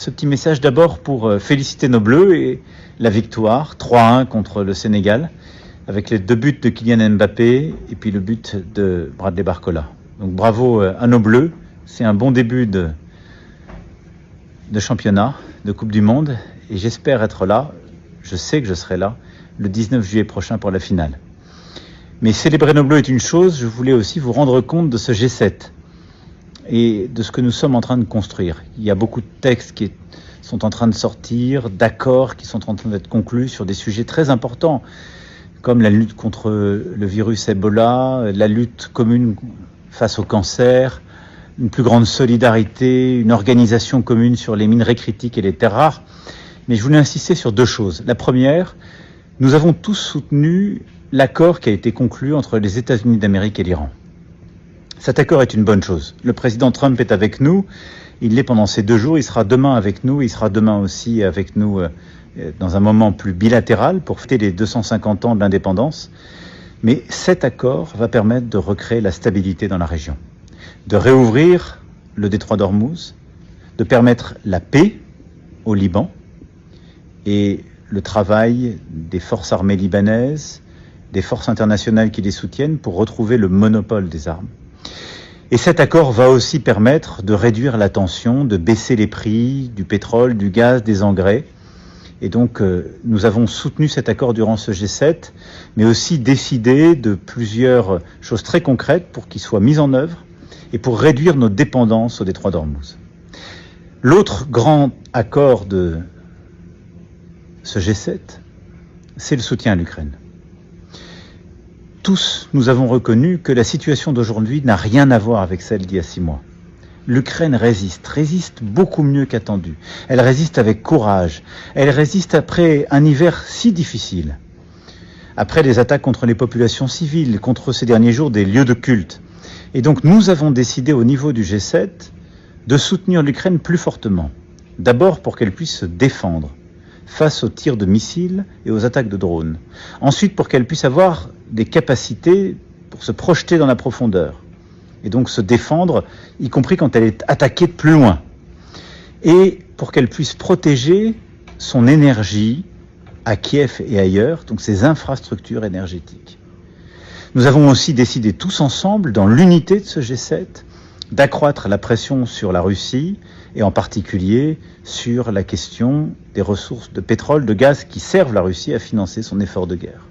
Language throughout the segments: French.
Ce petit message d'abord pour féliciter nos Bleus et la victoire 3-1 contre le Sénégal avec les 2 buts de Kylian Mbappé et puis le but de Bradley Barcola. Donc bravo à nos Bleus, c'est un bon début de championnat, de Coupe du Monde et j'espère être là, je sais que je serai là le 19 juillet prochain pour la finale. Mais célébrer nos Bleus est une chose, je voulais aussi vous rendre compte de ce G7 et de ce que nous sommes en train de construire. Il y a beaucoup de textes qui sont en train de sortir, d'accords qui sont en train d'être conclus sur des sujets très importants, comme la lutte contre le virus Ebola, la lutte commune face au cancer, une plus grande solidarité, une organisation commune sur les minerais critiques et les terres rares. Mais je voulais insister sur 2 choses. La première, nous avons tous soutenu l'accord qui a été conclu entre les États-Unis d'Amérique et l'Iran. Cet accord est une bonne chose. Le président Trump est avec nous, il l'est pendant ces 2 jours, il sera demain avec nous, il sera demain aussi avec nous dans un moment plus bilatéral pour fêter les 250 ans de l'indépendance. Mais cet accord va permettre de recréer la stabilité dans la région, de réouvrir le détroit d'Ormuz, de permettre la paix au Liban et le travail des forces armées libanaises, des forces internationales qui les soutiennent pour retrouver le monopole des armes. Et cet accord va aussi permettre de réduire la tension, de baisser les prix du pétrole, du gaz, des engrais. Et donc, nous avons soutenu cet accord durant ce G7, mais aussi décidé de plusieurs choses très concrètes pour qu'il soit mis en œuvre et pour réduire nos dépendances au détroit d'Ormuz. L'autre grand accord de ce G7, c'est le soutien à l'Ukraine. Tous, nous avons reconnu que la situation d'aujourd'hui n'a rien à voir avec celle d'il y a 6 mois. L'Ukraine résiste beaucoup mieux qu'attendu. Elle résiste avec courage. Elle résiste après un hiver si difficile. Après les attaques contre les populations civiles, contre ces derniers jours des lieux de culte. Et donc nous avons décidé au niveau du G7 de soutenir l'Ukraine plus fortement. D'abord pour qu'elle puisse se défendre face aux tirs de missiles et aux attaques de drones. Ensuite, pour qu'elle puisse avoir des capacités pour se projeter dans la profondeur et donc se défendre, y compris quand elle est attaquée de plus loin. Et pour qu'elle puisse protéger son énergie à Kiev et ailleurs, donc ses infrastructures énergétiques. Nous avons aussi décidé tous ensemble, dans l'unité de ce G7, d'accroître la pression sur la Russie et en particulier sur la question des ressources de pétrole, de gaz qui servent la Russie à financer son effort de guerre.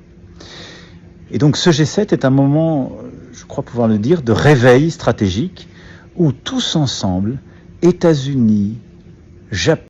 Et donc ce G7 est un moment, je crois pouvoir le dire, de réveil stratégique où tous ensemble, États-Unis, Japon,